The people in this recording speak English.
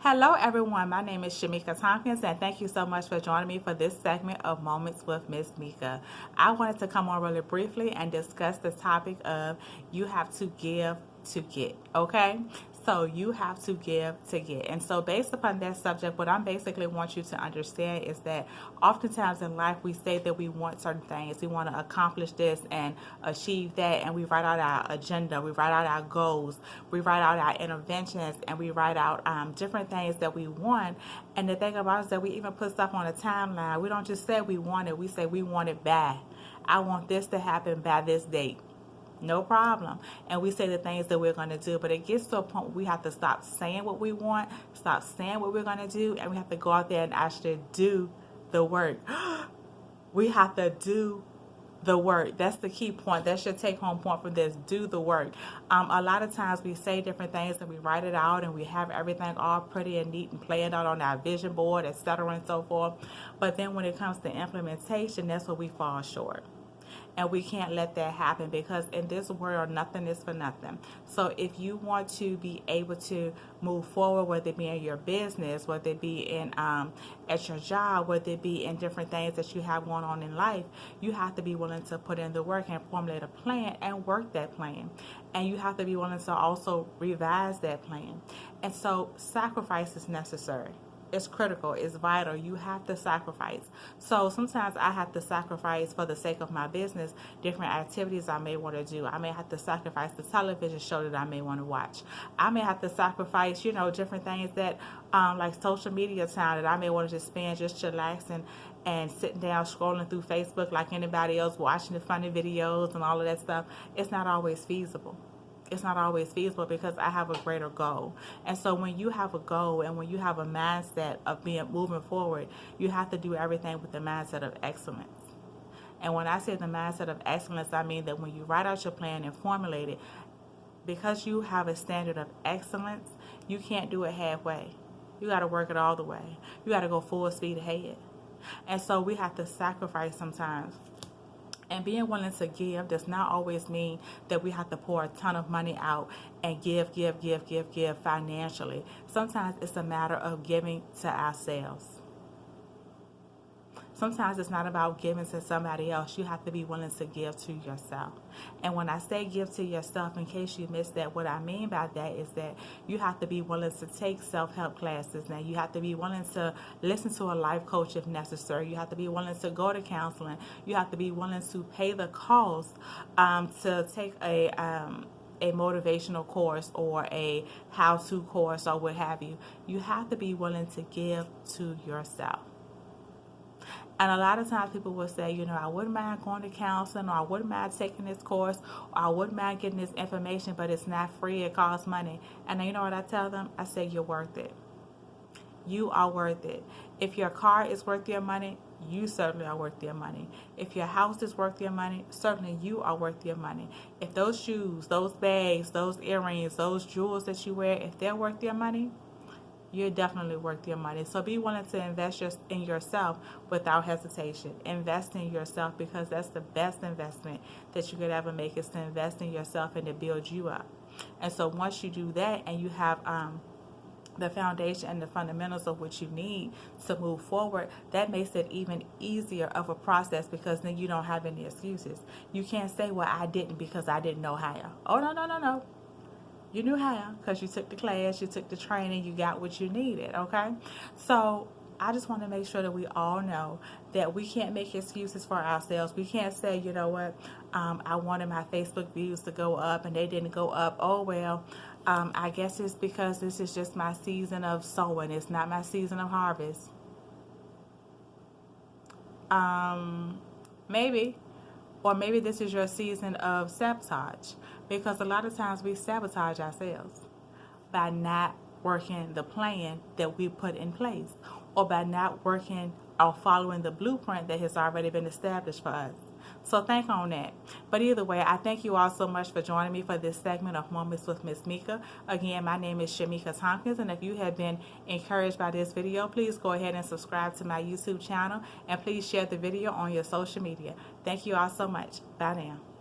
Hello everyone, my name is MsMica Tompkins and thank you so much for joining me for this segment of Moments with MsMica. I wanted to come on really briefly and discuss the topic of you have to give to get, okay? So you have to give to get. And so based upon that subject, what I basically want you to understand is that oftentimes in life we say that we want certain things. We want to accomplish this and achieve that, and we write out our agenda, we write out our goals, we write out our interventions, and we write out different things that we want. And the thing about it is that we even put stuff on a timeline. We don't just say we want it, we say we want it by. I want this to happen by this date. No problem. And we say the things that we're going to do, but it gets to a point where we have to stop saying what we want, stop saying what we're going to do, and we have to go out there and actually do the work. We have to do the work. That's the key point. That's your take home point from this. Do the work. A lot of times we say different things and we write it out and we have everything all pretty and neat and planned out on our vision board, etc. and so forth. But then when it comes to implementation, that's where we fall short. And we can't let that happen, because in this world, nothing is for nothing. So if you want to be able to move forward, whether it be in your business, whether it be in at your job, whether it be in different things that you have going on in life, you have to be willing to put in the work and formulate a plan and work that plan. And you have to be willing to also revise that plan. And so sacrifice is necessary. It's critical. It's vital. You have to sacrifice. So sometimes I have to sacrifice for the sake of my business, different activities I may want to do. I may have to sacrifice the television show that I may want to watch. I may have to sacrifice, different things that, like social media time that I may want to just spend just chillaxing and sitting down scrolling through Facebook like anybody else, watching the funny videos and all of that stuff. It's not always feasible. It's not always feasible because I have a greater goal. And so when you have a goal and when you have a mindset of moving forward, you have to do everything with the mindset of excellence. And when I say the mindset of excellence, I mean that when you write out your plan and formulate it, because you have a standard of excellence, you can't do it halfway. You got to work it all the way. You got to go full speed ahead. And so we have to sacrifice sometimes. And being willing to give does not always mean that we have to pour a ton of money out and give financially. Sometimes it's a matter of giving to ourselves. Sometimes it's not about giving to somebody else. You have to be willing to give to yourself. And when I say give to yourself, in case you missed that, what I mean by that is that you have to be willing to take self-help classes. Now, you have to be willing to listen to a life coach if necessary. You have to be willing to go to counseling. You have to be willing to pay the cost to take a motivational course or a how-to course or what have you. You have to be willing to give to yourself. And a lot of times people will say, I wouldn't mind going to counseling, or I wouldn't mind taking this course, or I wouldn't mind getting this information, but it's not free, it costs money. And you know what I tell them? I say, you're worth it. You are worth it. If your car is worth your money, you certainly are worth your money. If your house is worth your money, certainly you are worth your money. If those shoes, those bags, those earrings, those jewels that you wear, if they're worth your money, you're definitely worth your money. So be willing to invest in yourself without hesitation. Invest in yourself, because that's the best investment that you could ever make, is to invest in yourself and to build you up. And so once you do that and you have the foundation and the fundamentals of what you need to move forward, that makes it even easier of a process, because then you don't have any excuses. You can't say, well, I didn't because I didn't know how. Oh, no. You knew how, because you took the class, you took the training, you got what you needed, okay? So I just want to make sure that we all know that we can't make excuses for ourselves. We can't say, you know what, I wanted my Facebook views to go up and they didn't go up. Oh, well, I guess it's because this is just my season of sowing. It's not my season of harvest. Maybe. Or maybe this is your season of sabotage, because a lot of times we sabotage ourselves by not working the plan that we put in place, or by not working or following the blueprint that has already been established for us. So think on that. But either way, I thank you all so much for joining me for this segment of Moments with MsMica. Again, my name is MsMica Tompkins, and if you have been encouraged by this video, please go ahead and subscribe to my YouTube channel, and please share the video on your social media. Thank you all so much. Bye now.